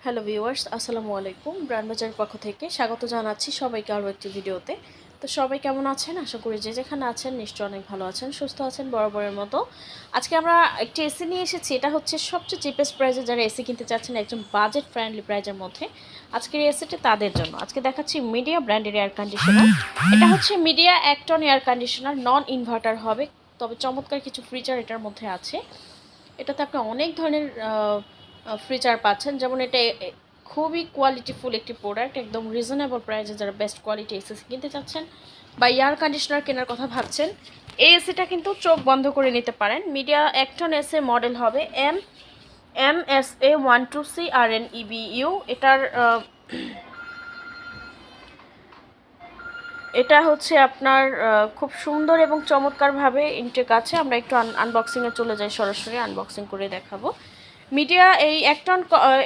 Hello viewers, আসসালামু আলাইকুম। Brand বাজারের পক্ষ থেকে স্বাগত জানাচ্ছি সবাইকে আরও একটি ভিডিওতে। তো সবাই কেমন আছেন? আশা করি যে যেখানে আছেন নিশ্চয়ই অনেক ভালো আছেন, সুস্থ আছেন বরাবরের মতো। আজকে আমরা একটি এসি নিয়ে এসেছি। এটা হচ্ছে সবচেয়ে চিপেস্ট প্রাইসে যারা এসি কিনতে চাচ্ছেন একদম বাজেট ফ্রেন্ডলি প্রাইজের মধ্যে। আজকের এই এসিটি তাদের জন্য। আজকে দেখাচ্ছি মিডিয়া ব্র্যান্ডের এয়ার কন্ডিশনার। এটা হচ্ছে Midea 1 ton air conditioner, non inverter হবে, তবে চমৎকার কিছু ফিচার এটার মধ্যে আছে। এটাতে আপনি অনেক ধরনের ফিচার পাচ্ছেন, যেমন এটা খুবই কোয়ালিটিফুল একটি প্রোডাক্ট, একদম রিজনেবল প্রাইসে যারা বেস্ট কোয়ালিটি এসি কিনতে চাচ্ছেন বা এয়ার কন্ডিশনার কেনার কথা ভাবছেন, এই এসিটা কিন্তু চোখ বন্ধ করে নিতে পারেন। মিডিয়া 1 টন এসি মডেল হবে MSA-12CRNEBU। এটা হচ্ছে আপনার খুব সুন্দর এবং চমৎকারভাবে ইনটেক আছে। আমরা একটু আনবক্সিংয়ে চলে যাই, সরাসরি আনবক্সিং করে দেখাবো। মিডিয়া এই 1 টন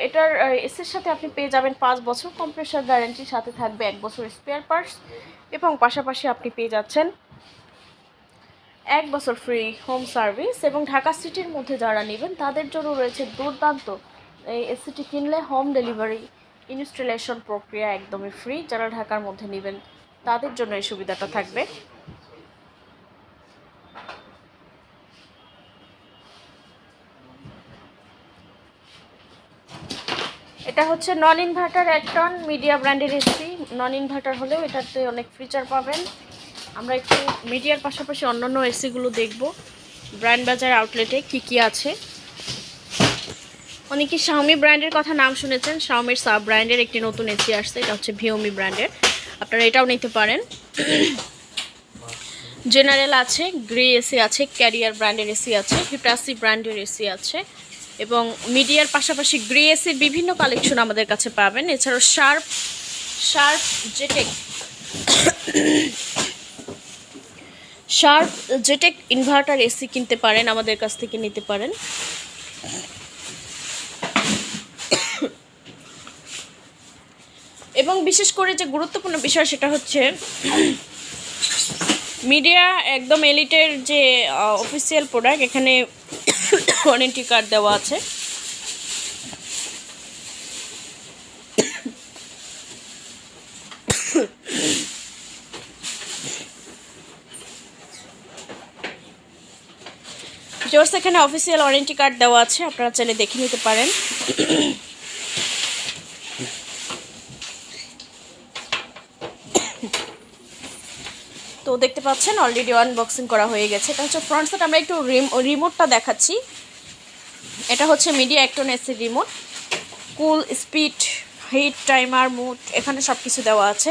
এটার এসির সাথে আপনি পেয়ে যাবেন 5 বছর কম্প্রেসার গ্যারান্টি, সাথে থাকবে 1 বছর স্পেয়ার পার্টস, এবং পাশাপাশি আপনি পেয়ে যাচ্ছেন 1 বছর ফ্রি হোম সার্ভিস। এবং ঢাকা সিটির মধ্যে যারা নেবেন তাদের জন্য রয়েছে দুর্দান্ত, এই এসিটি কিনলে হোম ডেলিভারি ইনস্টলেশন প্রক্রিয়া একদমই ফ্রি। যারা ঢাকার মধ্যে নেবেন তাদের জন্য এই সুবিধাটা থাকবে। এটা হচ্ছে নন ইনভার্টার 1 টন মিডিয়া ব্র্যান্ডের এসি। নন ইনভার্টার হলেও এটাতে অনেক ফিচার পাবেন। আমরা একটু মিডিয়ার পাশাপাশি অন্যান্য এসিগুলো দেখব ব্র্যান্ড বাজার আউটলেটে কি কি আছে। অনেকে শাওমি ব্র্যান্ডের কথা নাম শুনেছেন। শাওমির সাব ব্র্যান্ডের একটি নতুন এসি আসছে, এটা হচ্ছে ভিওমি ব্র্যান্ডের, আপনারা এটাও নিতে পারেন। জেনারেল আছে, গ্রে এসি আছে, ক্যারিয়ার ব্র্যান্ডের এসি আছে, হিটাসি ব্র্যান্ডের এসি আছে, এবং মিডিয়ার পাশাপাশি গ্রে এসির বিভিন্ন কালেকশন আমাদের কাছে পাবেন। এছাড়াও শার্প জেটেক ইনভার্টার এসি কিনতে পারেন, আমাদের কাছ থেকে নিতে পারেন। এবং বিশেষ করে যে গুরুত্বপূর্ণ বিষয় সেটা হচ্ছে মিডিয়া একদম এলিটের যে অফিসিয়াল প্রোডাক্ট, এখানে ওয়ারেন্টি কার্ড দেওয়া আছে। জোর্স এখানে অফিসিয়াল ওয়ারেন্টি কার্ড দেওয়া আছে, আপনারা চাইলে দেখে নিতে পারেন। তো দেখতে পাচ্ছেন অলরেডি আনবক্সিং করা হয়ে গেছে। এটা হচ্ছে ফ্রন্ট সাইড। আমরা একটু রিমোটটা দেখাচ্ছি। এটা হচ্ছে মিডিয়া 1 টন এসি রিমোট, কুল, স্পিড, হিট, টাইমার, মুড, এখানে সব কিছু দেওয়া আছে।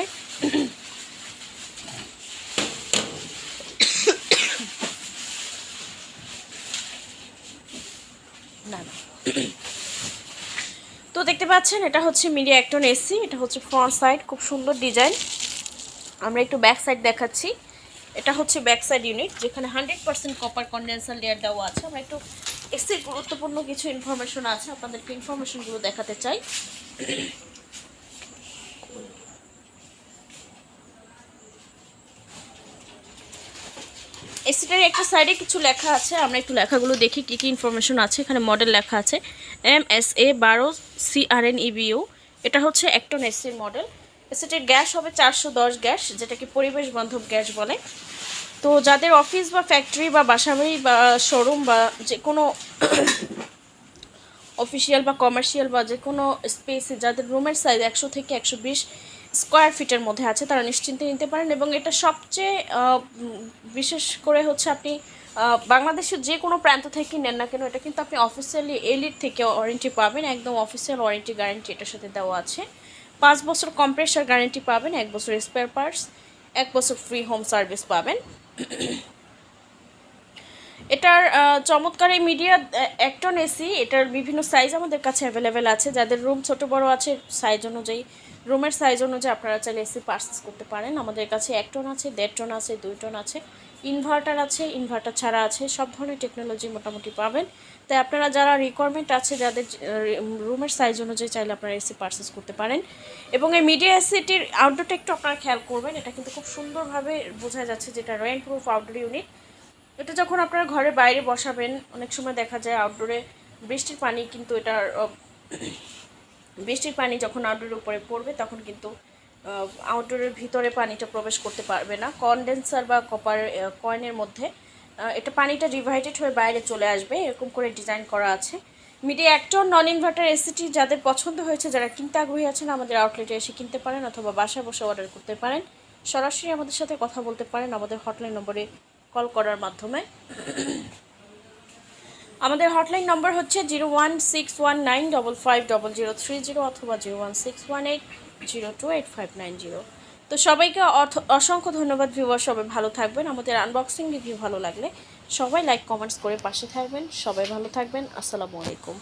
তো দেখতে পাচ্ছেন এটা হচ্ছে মিডিয়া 1 টন এসি। এটা হচ্ছে ফ্রন্ট সাইড, খুব সুন্দর ডিজাইন। আমরা একটু ব্যাক সাইড দেখাচ্ছি। এটা হচ্ছে ব্যাক সাইড ইউনিট, যেখানে 100% কপার কন্ডেন্সার লেয়ার দেওয়া আছে। আমরা একটু এসির গুরুত্বপূর্ণ কিছু ইনফরমেশন আছে, আপনাদেরকে ইনফরমেশনগুলো দেখাতে চাই। এসিটার একটা সাইডে কিছু লেখা আছে, আমরা একটু লেখাগুলো দেখি কি কি ইনফরমেশন আছে। এখানে মডেল লেখা আছে MSA-12CRNEBU। এটা হচ্ছে 1 টন এসির মডেল। এসিটির গ্যাস হবে 410 গ্যাস, যেটাকে পরিবেশ বান্ধব গ্যাস বলে। তো যাদের অফিস বা ফ্যাক্টরি বা বাসাবাড়ি বা শোরুম বা যে কোনো অফিসিয়াল বা কমার্শিয়াল বা যে কোনো স্পেসে যাদের রুমের সাইজ 100 থেকে 120 স্কোয়ার ফিটের মধ্যে আছে, তারা নিশ্চিন্তে নিতে পারেন। এবং এটা সবচেয়ে বিশেষ করে হচ্ছে আপনি বাংলাদেশের যে কোনো প্রান্ত থেকে নেন না কেন, এটা কিন্তু আপনি অফিসিয়ালি এলিট থেকে ওয়ারেন্টি পাবেন, একদম অফিসিয়াল ওয়ারেন্টি গ্যারান্টি এটার সাথে দেওয়া আছে। 5 বছর কম্প্রেসার গ্যারান্টি পাবেন, 1 বছর স্পেয়ার পার্টস, 1 বছর ফ্রি হোম সার্ভিস পাবেন। এটার চমৎকার এই মিডিয়া 1 টন এসি, এটার বিভিন্ন সাইজ আমাদের কাছে অ্যাভেলেবেল আছে। যাদের রুম ছোট বড় আছে, সাইজ অনুযায়ী, রুমের সাইজ অনুযায়ী আপনারা চাইলে এসি পারচেস করতে পারেন। আমাদের কাছে 1 টন আছে, 1.5 টন আছে, 2 টন আছে, ইনভার্টার আছে, ইনভার্টার ছাড়া আছে, সব ধরনের টেকনোলজি মোটামুটি পাবেন। তাই আপনারা যারা রিকোয়ারমেন্ট আছে, যাদের রুমের সাইজ অনুযায়ী চাইলে আপনারা এসি পারচেস করতে পারেন। এবং এই মিডিয়া এসিটির আউটডোরটা একটু আপনারা খেয়াল করবেন। এটা কিন্তু খুব সুন্দরভাবে বোঝা যাচ্ছে যেটা রেইন প্রুফ আউটডোর ইউনিট। এটা যখন আপনারা ঘরের বাইরে বসাবেন, অনেক সময় দেখা যায় আউটডোরে বৃষ্টির পানি কিন্তু এটার বৃষ্টির পানি যখন আউটডোরের উপরে পড়বে তখন কিন্তু আউটডোরের ভিতরে পানিটা প্রবেশ করতে পারবে না। কনডেন্সার বা কপার কয়েনের মধ্যে এটা পানিটা ডিভাইডেড হয়ে বাইরে চলে আসবে, এরকম করে ডিজাইন করা আছে। মিডিয়া অ্যাক্টর নন ইনভার্টার এসিটি যাদের পছন্দ হয়েছে, যারা কিনতে আগ্রহী আছেন, আমাদের আউটলেটে এসে কিনতে পারেন অথবা বাসায় বসে অর্ডার করতে পারেন। সরাসরি আমাদের সাথে কথা বলতে পারেন আমাদের হটলাইন নম্বরে কল করার মাধ্যমে। আমাদের হটলাইন নম্বর হচ্ছে 01619550030 অথবা 01618028590। তো সবাইকে অসংখ্য ধন্যবাদ ভিউয়ার, সবাই ভালো থাকবেন। আমাদের আনবক্সিং রিভিউ ভালো লাগলে সবাই লাইক কমেন্টস করে পাশে থাকবেন। সবাই ভালো থাকবেন। আসসালামু আলাইকুম।